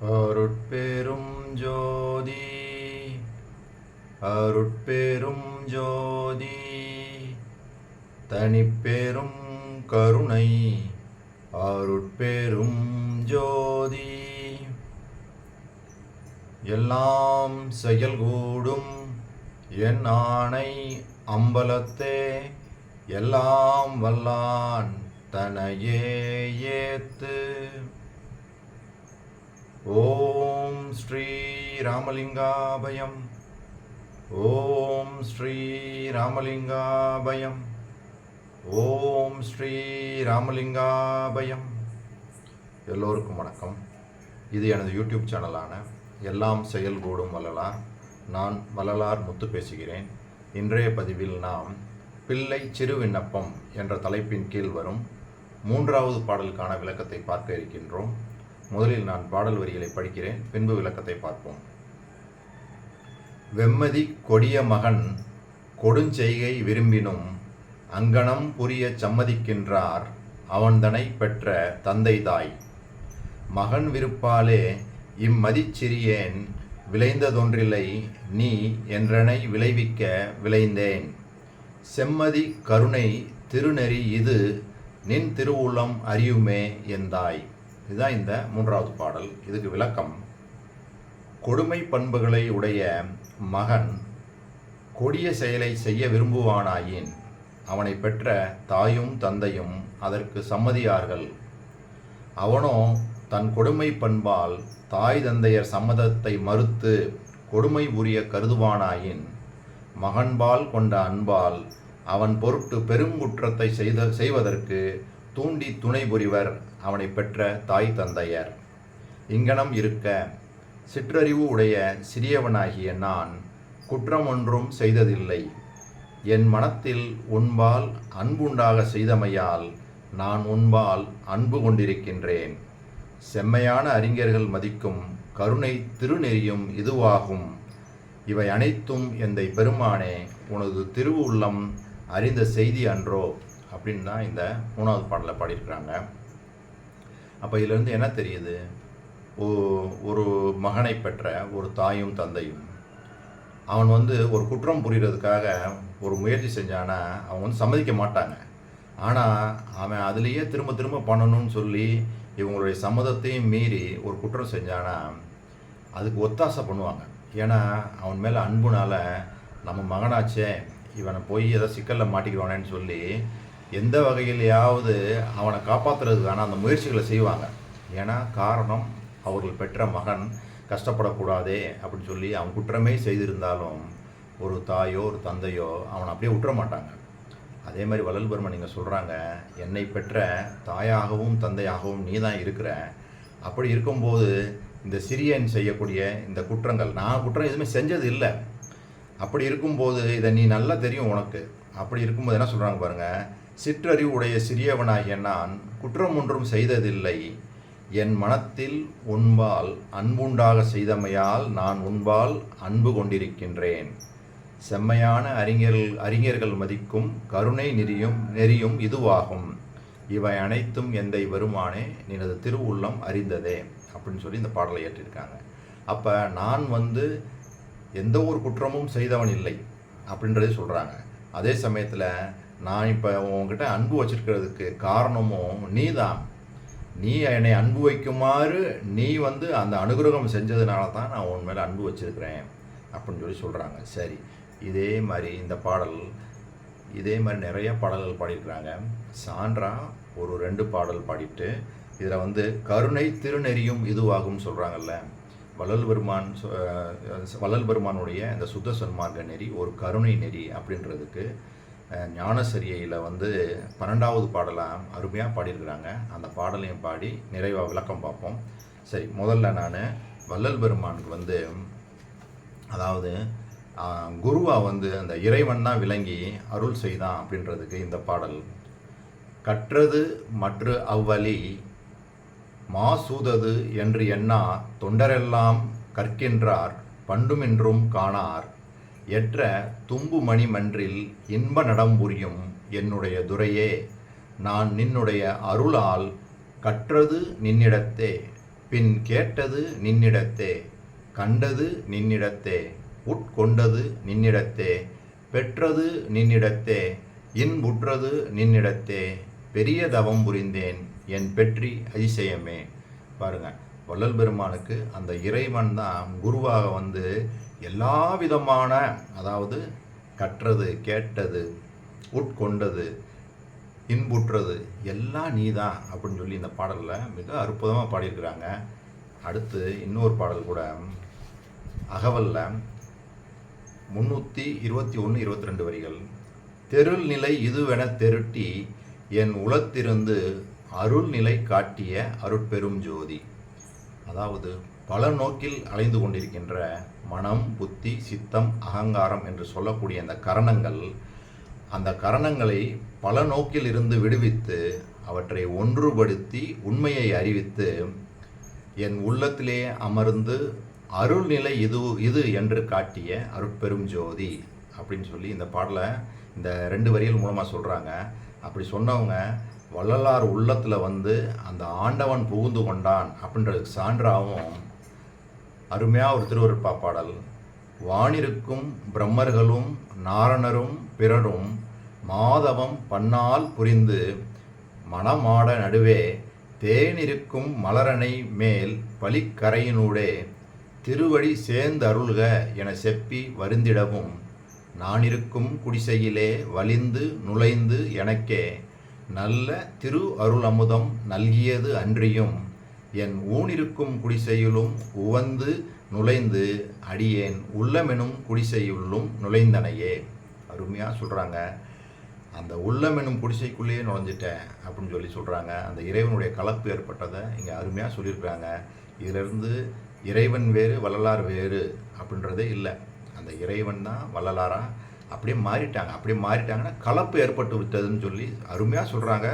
அருட்பெரும் ஜோதி அருட்பெரும் ஜோதி தனிப்பெரும் கருணை அருட்பெரும் ஜோதி எல்லாம் செயல்கூடும் என் ஆணை அம்பலத்தே எல்லாம் வல்லான் தனையே ஏத்து. ஓம் ஸ்ரீ ராமலிங்காபயம். ஓம் ஸ்ரீ ராமலிங்காபயம். ஓம் ஸ்ரீ ராமலிங்காபயம். எல்லோருக்கும் வணக்கம். இது எனது யூடியூப் சேனலான எல்லாம் செயல்கூடும் வள்ளலார். நான் வள்ளலார் முத்து பேசுகிறேன். இன்றைய பதிவில் நாம் பிள்ளை சிறு விண்ணப்பம் என்ற தலைப்பின் கீழ் வரும் 3வது பாடலுக்கான விளக்கத்தை பார்க்க இருக்கின்றோம். முதலில் நான் பாடல் வரிகளை படிக்கிறேன், பின்பு விளக்கத்தை பார்ப்போம். வெம்மதி கொடிய மகன் கொடுஞ்செய்கை விரும்பினும் அங்கனம் புரிய சம்மதிக்கின்றார் அவன்தனை பெற்ற தந்தை தாய். மகன் விருப்பாலே இம்மதிச்சிறியேன் விளைந்ததொன்றில்லை நீ என்றனை விளைவிக்க விளைந்தேன். செம்மதி கருணை திருநெறி இது நின் திருவுள்ளம் அறியுமே எந்தாய். இதுதான் இந்த 3வது பாடல். இதுக்கு விளக்கம்: கொடுமை பண்புகளை உடைய மகன் கொடிய செயலை செய்ய விரும்புவானாயின் அவனை பெற்ற தாயும் தந்தையும் அதற்கு சம்மதியார்கள். அவனோ தன் கொடுமை பண்பால் தாய் தந்தையர் சம்மதத்தை மறுத்து கொடுமை புரிய கருதுவானாயின் மகன்பால் கொண்ட அன்பால் அவன் பொருட்டு பெருங்குற்றத்தை செய்வதற்கு தூண்டி துணை புரிவர் அவனை பெற்ற தாய் தந்தையர். இங்கனம் இருக்க சிற்றறிவு உடைய சிறியவனாகிய நான் குற்றம் ஒன்றும் செய்ததில்லை. என் மனத்தில் உன்பால் அன்புண்டாக செய்தமையால் நான் உன்பால் அன்பு கொண்டிருக்கின்றேன். செம்மையான அறிஞர்கள் மதிக்கும் கருணை திருநெறியும் இதுவாகும். இவை அனைத்தும் எந்தை பெருமானே உனது திருவுள்ளம் அறிந்த செய்தி அன்றோ அப்படின்னு தான் இந்த 3வது பாடலில் பாடியிருக்கிறாங்க. அப்போ இதிலேருந்து என்ன தெரியுது? ஒரு மகனை பெற்ற ஒரு தாயும் தந்தையும் அவன் ஒரு குற்றம் புரிகிறதுக்காக ஒரு முயற்சி செஞ்சானா அவங்க சம்மதிக்க மாட்டாங்க. ஆனால் அவன் அதுலேயே திரும்ப திரும்ப பண்ணணும்னு சொல்லி இவங்களுடைய சம்மதத்தையும் மீறி ஒரு குற்றம் செஞ்சானா அதுக்கு ஒத்தாசை பண்ணுவாங்க. ஏன்னா அவன் மேலே அன்புனால நம்ம மகனாச்சே இவனை போய் ஏதோ சிக்கலில் மாட்டிக்குவானேன்னு சொல்லி எந்த வகையிலையாவது அவனை காப்பாற்றுறதுக்கான அந்த முயற்சிகளை செய்வாங்க. ஏன்னா காரணம் அவர்கள் பெற்ற மகன் கஷ்டப்படக்கூடாதே அப்படின்னு சொல்லி அவன் குற்றமே செய்திருந்தாலும் ஒரு தாயோ ஒரு தந்தையோ அவனை அப்படியே விட்டுற மாட்டாங்க. அதே மாதிரி வள்ளல் பெருமான் நீங்கள் சொல்கிறாங்க, என்னை பெற்ற தாயாகவும் தந்தையாகவும் நீ தான் இருக்கிற. அப்படி இருக்கும்போது இந்த சிறியன் செய்யக்கூடிய இந்த குற்றங்கள், நான் குற்றம் எதுவுமே செஞ்சது இல்லை. அப்படி இருக்கும்போது இதை நீ நல்லா தெரியும் உனக்கு. அப்படி இருக்கும்போது என்ன சொல்கிறாங்க பாருங்கள்: சிற்றறிவு உடைய சிறியவனாகிய நான் குற்றம் ஒன்றும் செய்ததில்லை. என் மனத்தில் உன்பால் அன்புண்டாக செய்தமையால் நான் உன்பால் அன்பு கொண்டிருக்கின்றேன். செம்மையான அறிஞர்கள் மதிக்கும் கருணை நெறியும் இதுவாகும். இவை அனைத்தும் எந்தை பெருமானே நினது திருவுள்ளம் அறிந்ததே அப்படின்னு சொல்லி இந்த பாடலை ஏற்றிருக்காங்க. அப்போ நான் எந்த ஒரு குற்றமும் செய்தவன் இல்லை அப்படின்றதே சொல்கிறாங்க. அதே சமயத்தில் நான் இப்போ உங்ககிட்ட அன்பு வச்சிருக்கிறதுக்கு காரணமும் நீ தான். நீ என்னை அன்பு வைக்குமாறு நீ அந்த அனுகிரகம் செஞ்சதுனால தான் நான் உன் மேலே அன்பு வச்சிருக்கிறேன் அப்படின்னு சொல்கிறாங்க. சரி, இதே மாதிரி இந்த பாடல் இதே மாதிரி நிறைய பாடல்கள் பாடியிருக்கிறாங்க. சான்றா ஒரு 2 பாடல் பாடிட்டு இதில் கருணை திருநெறியும் இதுவாகும் சொல்கிறாங்கல்ல. வள்ளல் பெருமானுடைய இந்த சுத்த சன்மார்க்க நெறி ஒரு கருணை நெறி அப்படின்றதுக்கு ஞானசரியையில் 12வது பாடலாக அருமையாக பாடியிருக்கிறாங்க. அந்த பாடலையும் பாடி நிறைவாக விளக்கம் பார்ப்போம். சரி, முதல்ல நான் வள்ளல் பெருமானுக்கு அதாவது குருவாக அந்த இறைவன் தான் விளங்கி அருள் செய்தான் அப்படின்றதுக்கு இந்த பாடல்: கற்றது மற்ற அவ்வழி மாசூதது என்று எண்ணா தொண்டரெல்லாம் கற்கின்றார் பண்டுமென்றும் காணார். எற்ற தும்பு மணி மன்றில் இன்ப நடம்புரியும் என்னுடைய துரையே, நான் நின்னுடைய அருளால் கற்றது நின்னிடத்தே பின் கேட்டது நின்னிடத்தே, கண்டது நின்னிடத்தே, உட்கொண்டது நின்னிடத்தே, பெற்றது நின்னிடத்தே, இன்புற்றது நின்னிடத்தே, பெரிய தவம் புரிந்தேன் என் பெற்றி அதிசயமே. பாருங்க, வள்ளல் பெருமானுக்கு அந்த இறைவன் தான் குருவாக வந்து எல்லா விதமான, அதாவது கற்றது, கேட்டது, உட்கொண்டது, இன்புற்றது எல்லாம் நீதான் அப்படின்னு சொல்லி இந்த பாடலில் மிக அற்புதமாக பாடியிருக்கிறாங்க. அடுத்து இன்னொரு பாடல் கூட அகவல்ல 321 22 வரிகள். தெருள் நிலை இதுவென தெருட்டி என் உளத்திருந்து அருள் நிலை காட்டிய அருட்பெரும் ஜோதி. அதாவது பல நோக்கில் அலைந்து கொண்டிருக்கின்ற மனம், புத்தி, சித்தம், அகங்காரம் என்று சொல்லக்கூடிய அந்த கரணங்கள், அந்த கரணங்களை பல நோக்கில் இருந்து விடுவித்து அவற்றை ஒன்றுபடுத்தி உண்மையை அறிவித்து என் உள்ளத்திலே அமர்ந்து அருள்நிலை இது என்று காட்டிய அருட்பெரும் ஜோதி அப்படின்னு சொல்லி இந்த பாடலை இந்த 2 வரிகள் மூலமாக சொல்கிறாங்க. அப்படி சொன்னவங்க வள்ளலார் உள்ளத்தில் வந்து அந்த ஆண்டவன் புகுந்து கொண்டான் அப்படின்றதுக்கு சான்றாகவும் அருமையாக ஒரு திருவருட்பா பாடல். வானிருக்கும் பிரம்மர்களும் நாரணரும் பிறரும் மாதவம் பன்னால் புரிந்து மணமாட நடுவே தேனிருக்கும் மலரனை மேல் பலிக்கரையினூடே திருவடி சேர்ந்து அருள்க என செப்பி வருந்திடவும் நானிருக்கும் குடிசையிலே வலிந்து நுழைந்து எனக்கே நல்ல திரு அருளமுதம் நல்கியது அன்றியும் என் ஊனிருக்கும் குடிசையிலும் உவந்து நுழைந்து அடியேன் உள்ளமெனும் குடிசையுள்ளும் நுழைந்தனையே. அருமையாக சொல்கிறாங்க. அந்த உள்ளமெனும் குடிசைக்குள்ளேயே நுழைஞ்சிட்டேன் அப்படின்னு சொல்லி சொல்கிறாங்க. அந்த இறைவனுடைய கலப்பு ஏற்பட்டதை இங்கே அருமையாக சொல்லியிருக்கிறாங்க. இதிலிருந்து இறைவன் வேறு வள்ளலார் வேறு அப்படின்றதே இல்லை. அந்த இறைவன் தான் வள்ளலாராக அப்படியே மாறிட்டாங்க. அப்படியே மாறிட்டாங்கன்னா கலப்பு ஏற்பட்டு விட்டதுன்னு சொல்லி அருமையாக சொல்கிறாங்க.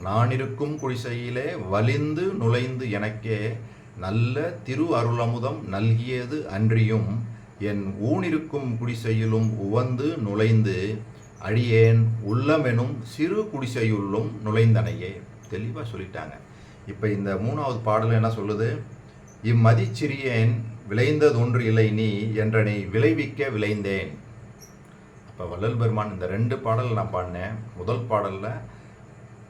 நான் இருக்கும் குடிசையிலே வலிந்து நுழைந்து எனக்கே நல்ல திரு அருளமுதம் நல்கியது அன்றியும் என் ஊனிருக்கும் குடிசையிலும் உவந்து நுழைந்து அடியேன் உள்ளமெனும் சிறு குடிசையுள்ளும் நுழைந்தனையே. தெளிவாக சொல்லிட்டாங்க. இப்போ இந்த 3வது பாடல் என்ன சொல்லுது? இம்மதிச்சிறியேன் விளைந்ததொன்று இல்லை நீ என்றனை விளைவிக்க விளைந்தேன். அப்போ வள்ளல் பெருமான் இந்த 2 பாடல் நான் பாடினேன். முதல் பாடலில்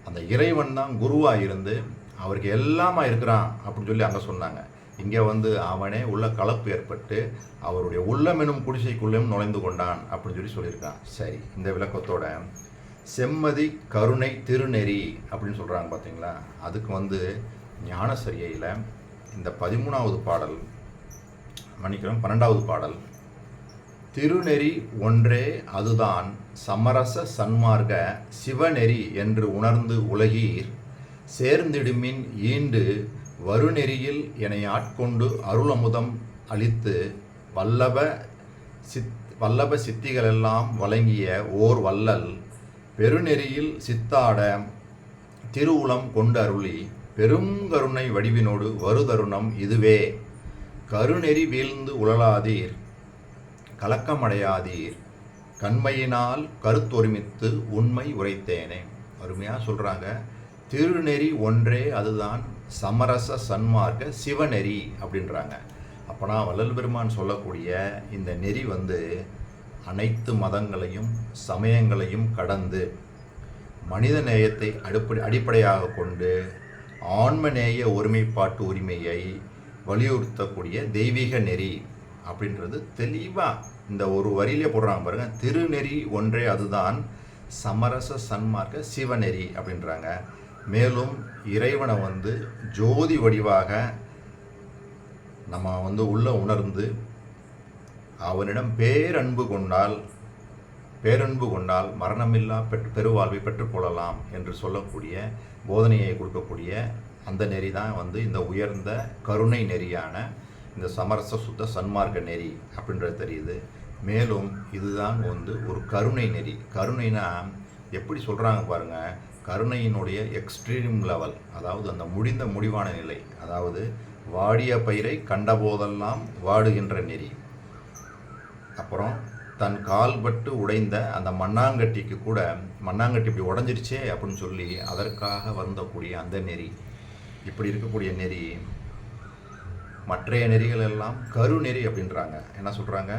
அந்த இறைவன் தான் குருவாக இருந்து அவருக்கு எல்லாமா இருக்கிறான் அப்படின்னு சொல்லி அங்கே சொன்னாங்க. இங்கே வந்து அவனே உள்ள கலப்பு ஏற்பட்டு அவருடைய உள்ளமெனும் குடிசைக்குள்ளேயும் நுழைந்து கொண்டான் அப்படின்னு சொல்லி சொல்லியிருக்கான். சரி, இந்த விளக்கத்தோட செம்மதி கருணை திருநெறி அப்படின்னு சொல்கிறாங்க பார்த்தீங்களா? அதுக்கு வந்து ஞானசரியையில் இந்த 13வது பாடல், மன்னிக்கிறோம் 12வது பாடல், திருநெறி ஒன்றே அதுதான் சமரச சன்மார்க்க சிவநெறி என்று உணர்ந்து உலகீர் சேர்ந்திடுமின் ஈண்டு வருநெறியில் என்னை ஆட்கொண்டு அருளமுதம் அளித்து வல்லப சித்திகளெல்லாம் வழங்கிய ஓர் வள்ளல் பெருநெறியில் சித்தாட திருவுளம் கொண்டு அருளி பெருங்கருணை வடிவினோடு வருதருணம் இதுவே. கருநெறி வீழ்ந்து உழலாதீர், கலக்கமடையாதீர், கண்மையினால் கருத்தொருமித்து உண்மை உரைத்தேனே. அருமையாக சொல்கிறாங்க. திருநெறி ஒன்றே அதுதான் சமரச சன்மார்க்க சிவநெறி அப்படின்றாங்க. அப்போனா வள்ளல் பெருமான் சொல்லக்கூடிய இந்த நெறி வந்து அனைத்து மதங்களையும் சமயங்களையும் கடந்து மனித நேயத்தை அடிப்படையாக கொண்டு ஆன்மநேய ஒருமைப்பாட்டு உரிமையை வலியுறுத்தக்கூடிய தெய்வீக நெறி அப்படின்றது தெளிவாக இந்த ஒரு வரியிலே போடுறாங்க பாருங்க. திருநெறி ஒன்றே அதுதான் சமரச சன்மார்க்க சிவநெறி அப்படின்றாங்க. மேலும் இறைவனை வந்து ஜோதி வடிவாக நம்ம வந்து உள்ள உணர்ந்து அவனிடம் பேரன்பு கொண்டால் மரணமில்லா பெருவாழ்வை பெற்றுக்கொள்ளலாம் என்று சொல்லக்கூடிய போதனையை கொடுக்கக்கூடிய அந்த நெறி தான் வந்து இந்த உயர்ந்த கருணை நெறியான இந்த சமரச சுத்த சன்மார்க்க நெறி அப்படின்றது தெரியுது. மேலும் இதுதான் வந்து ஒரு கருணை நெறி. கருணைனா எப்படி சொல்கிறாங்க பாருங்கள். கருணையினுடைய எக்ஸ்ட்ரீம் லெவல், அதாவது அந்த முடிவான நிலை, அதாவது வாடிய பயிரை கண்டபோதெல்லாம் வாடுகின்ற நெறி. அப்புறம் தன் கால்பட்டு உடைந்த அந்த மண்ணாங்கட்டிக்கு கூட மண்ணாங்கட்டி இப்படி உடஞ்சிருச்சே அப்படின்னு சொல்லி அதற்காக வருந்தக்கூடிய அந்த நெறி. இப்படி இருக்கக்கூடிய நெறி மற்றைய நெறிகள் எல்லாம் கருநெறி அப்படின்றாங்க. என்ன சொல்கிறாங்க?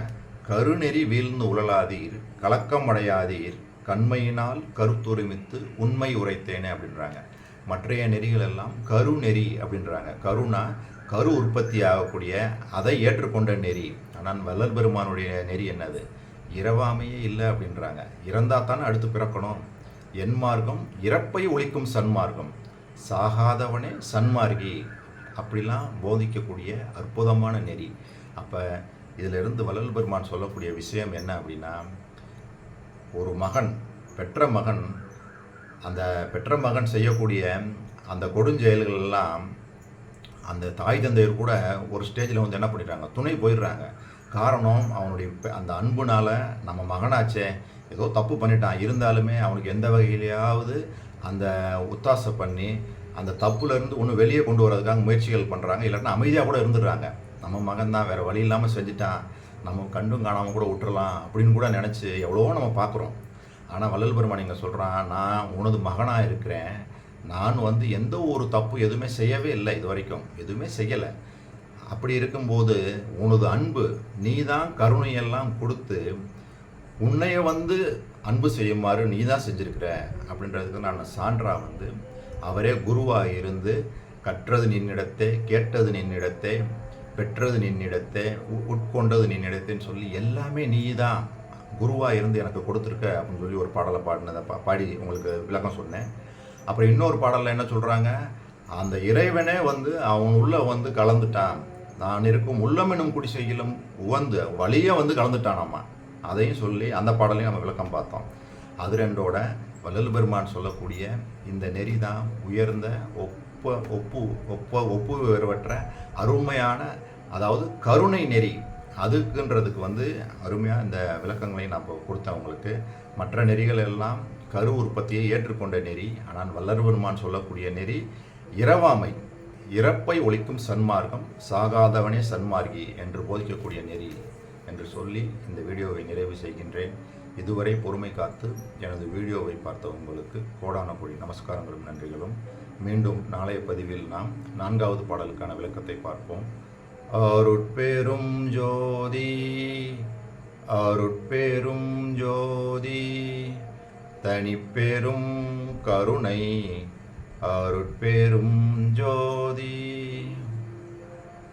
கருநெறி வீழ்ந்து உழலாதீர், கலக்கம் அடையாதீர், கண்மையினால் கருத்துரிமித்து உண்மை உரைத்தேனே அப்படின்றாங்க. மற்றைய நெறிகள் எல்லாம் கருநெறி அப்படின்றாங்க. கருணா கரு உற்பத்தி ஆகக்கூடிய அதை ஏற்றுக்கொண்ட நெறி. ஆனால் வள்ளல் பெருமானுடைய நெறி என்னது? இரவாமையே இல்லை அப்படின்றாங்க. இறந்தால் தானே அடுத்து பிறக்கணும். என் மார்க்கம் இறப்பை ஒழிக்கும் சன்மார்க்கம், சாகாதவனே சன்மார்கி அப்படிலாம் போதிக்கக்கூடிய அற்புதமான நெறி. அப்போ இதிலிருந்து வள்ளல் பெருமான் சொல்லக்கூடிய விஷயம் என்ன அப்படின்னா, ஒரு மகன், பெற்ற மகன், அந்த பெற்ற மகன் செய்யக்கூடிய அந்த கொடுஞ்செயல்கள் எல்லாம் அந்த தாய் தந்தையர் கூட ஒரு ஸ்டேஜில் வந்து என்ன பண்ணிடுறாங்க, துணை போயிடுறாங்க. காரணம், அவனுடைய அந்த அன்புனால் நம்ம மகனாச்சே ஏதோ தப்பு பண்ணிட்டான், இருந்தாலுமே அவனுக்கு எந்த வகையிலையாவது அந்த ஒத்தாசை பண்ணி அந்த தப்புலேருந்து ஒன்று வெளியே கொண்டு வரதுக்காக முயற்சிகள் பண்ணுறாங்க. இல்லைன்னா அமைதியாக கூட இருந்துடுறாங்க. நம்ம மகன் தான், வேறு வழி இல்லாமல் செஞ்சுட்டான், நம்ம கண்டும் காணாமல் கூட விட்டுறலாம் அப்படின்னு கூட நினச்சி எவ்வளவோ நம்ம பார்க்குறோம். ஆனால் வள்ளல் பெருமான் இங்கே சொல்கிறான், நான் உனது மகனாக இருக்கிறேன், நான் வந்து எந்த ஒரு தப்பு எதுவுமே செய்யவே இல்லை, இது வரைக்கும் எதுவுமே செய்யலை. அப்படி இருக்கும்போது உனது அன்பு, நீ தான் கருணையெல்லாம் கொடுத்து உன்னைய வந்து அன்பு செய்யுமாறு நீ தான் செஞ்சுருக்கிற அப்படின்றதுக்கு நான் சான்றாக வந்து அவரே குருவாக இருந்து கற்றது நின்னிடத்தே, கேட்டது நின்னிடத்தே, பெற்றது நின்னிடத்தே, உட்கொண்டது நின்னிடத்தேன்னு சொல்லி எல்லாமே நீ தான் குருவாக இருந்து எனக்கு கொடுத்துருக்க அப்படின்னு சொல்லி ஒரு பாடலை பாடினதை பாடி உங்களுக்கு விளக்கம் சொன்னேன். அப்புறம் இன்னொரு பாடலில் என்ன சொல்கிறாங்க, அந்த இறைவனே வந்து அவன் உள்ள வந்து கலந்துட்டான், நான் இருக்கும் உள்ளமெனும் குடிசையிலும் உவந்து வழியை வந்து கலந்துட்டானாமா. அதையும் சொல்லி அந்த பாடலையும் நம்ம விளக்கம் பார்த்தோம். அது ரெண்டோட வள்ளல் பெருமான் சொல்லக்கூடிய இந்த நெறி தான் உயர்ந்த ஒப்பு வேறுபற்ற அருமையான, அதாவது கருணை நெறி. அதுக்குன்றதுக்கு வந்து அருமையாக இந்த விளக்கங்களையும் நான் கொடுத்தேன் உங்களுக்கு. மற்ற நெறிகள் எல்லாம் கரு உற்பத்தியை ஏற்றுக்கொண்ட நெறி. ஆனால் வள்ளல் பெருமான் சொல்லக்கூடிய நெறி இரவாமை, இறப்பை ஒழிக்கும் சன்மார்க்கம், சாகாதவனே சன்மார்கி என்று போதிக்கக்கூடிய நெறி என்று சொல்லி இந்த வீடியோவை நிறைவு செய்கின்றேன். இதுவரை பொறுமை காத்து எனது வீடியோவை பார்த்த உங்களுக்கு கோடான கோடி நமஸ்காரங்களும் நன்றிகளும். மீண்டும் நாளைய பதிவில் நாம் 4வது பாடலுக்கான விளக்கத்தை பார்ப்போம். அருட்பெரும் ஜோதி, அருட்பெரும் ஜோதி, தனிப்பெரும் கருணை, அருட்பெரும் ஜோதி.